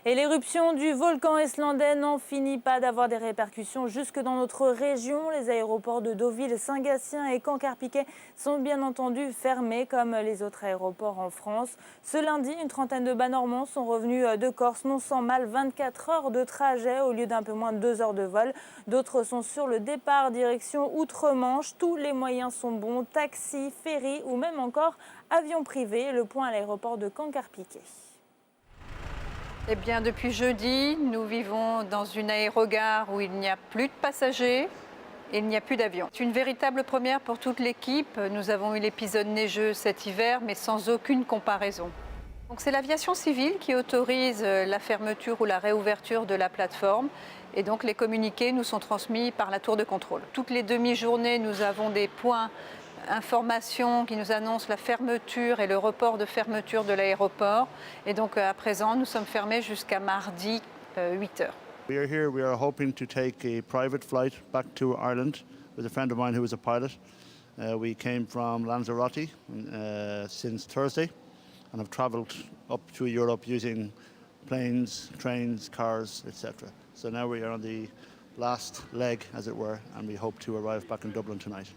Et l'éruption du volcan islandais n'en finit pas d'avoir des répercussions jusque dans notre région. Les aéroports de Deauville, Saint-Gatien et Caen-Carpiquet sont bien entendu fermés comme les autres aéroports en France. Ce lundi, une trentaine de bas normands sont revenus de Corse, non sans mal 24 heures de trajet au lieu d'un peu moins de 2 heures de vol. D'autres sont sur le départ direction Outre-Manche. Tous les moyens sont bons, taxi, ferry ou même encore avion privé. Le point à l'aéroport de Caen-Carpiquet. Eh bien, depuis jeudi, nous vivons dans une aérogare où il n'y a plus de passagers et il n'y a plus d'avions. C'est une véritable première pour toute l'équipe. Nous avons eu l'épisode neigeux cet hiver, mais sans aucune comparaison. Donc, c'est l'aviation civile qui autorise la fermeture ou la réouverture de la plateforme. Et donc, les communiqués nous sont transmis par la tour de contrôle. Toutes les demi-journées, nous avons des points information qui nous annonce la fermeture et le report de fermeture de l'aéroport. Et donc à présent, nous sommes fermés jusqu'à mardi 8 heures. We are here. We are hoping to take a private flight back to Ireland with a friend of mine who is a pilot. We came from Lanzarote since Thursday and have travelled up to Europe using planes, trains, cars, etc. So now we are on the last leg, as it were, and we hope to arrive back in Dublin tonight.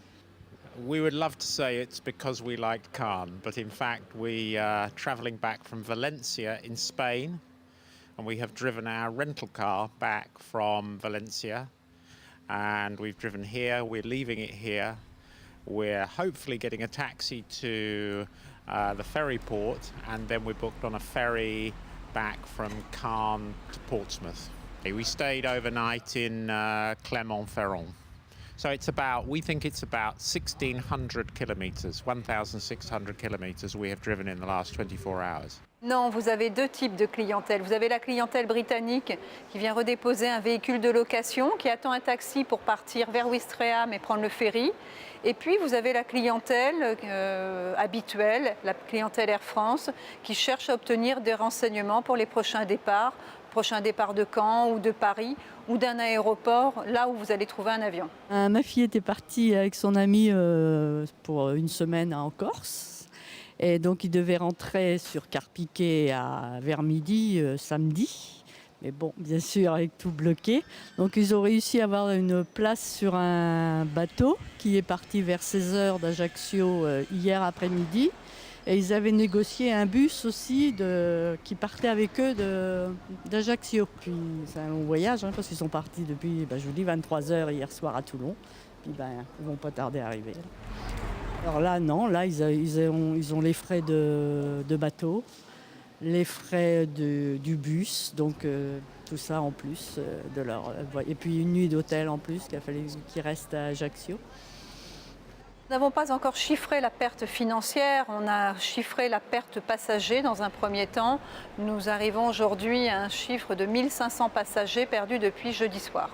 We would love to say it's because we liked Cannes, but in fact we are travelling back from Valencia in Spain, and we have driven our rental car back from Valencia, and we've driven here, we're leaving it here. We're hopefully getting a taxi to the ferry port, and then we're booked on a ferry back from Cannes to Portsmouth. We stayed overnight in Clermont-Ferrand. So we think it's about 1,600 kilometres, 1,600 kilometres we have driven in the last 24 hours. Non, vous avez deux types de clientèle. Vous avez la clientèle britannique qui vient redéposer un véhicule de location, qui attend un taxi pour partir vers Ouistreham et prendre le ferry. Et puis vous avez la clientèle habituelle, la clientèle Air France, qui cherche à obtenir des renseignements pour les prochains départs de Caen ou de Paris ou d'un aéroport, là où vous allez trouver un avion. Ma fille était partie avec son ami pour une semaine en Corse. Et donc, il devait rentrer sur Carpiquet vers midi samedi. Mais bon, bien sûr, avec tout bloqué. Donc, ils ont réussi à avoir une place sur un bateau qui est parti vers 16 heures d'Ajaccio hier après-midi. Et ils avaient négocié un bus aussi qui partait avec eux d'Ajaccio. Puis c'est un long voyage parce qu'ils sont partis depuis, je vous dis, 23 heures hier soir à Toulon. Puis ils vont pas tarder à arriver. Alors là, non, là ils ont les frais de bateau, les frais du bus, donc tout ça en plus de leur. Et puis une nuit d'hôtel en plus qu'il a fallu qu'ils restent à Ajaccio. Nous n'avons pas encore chiffré la perte financière, on a chiffré la perte passager dans un premier temps. Nous arrivons aujourd'hui à un chiffre de 1500 passagers perdus depuis jeudi soir.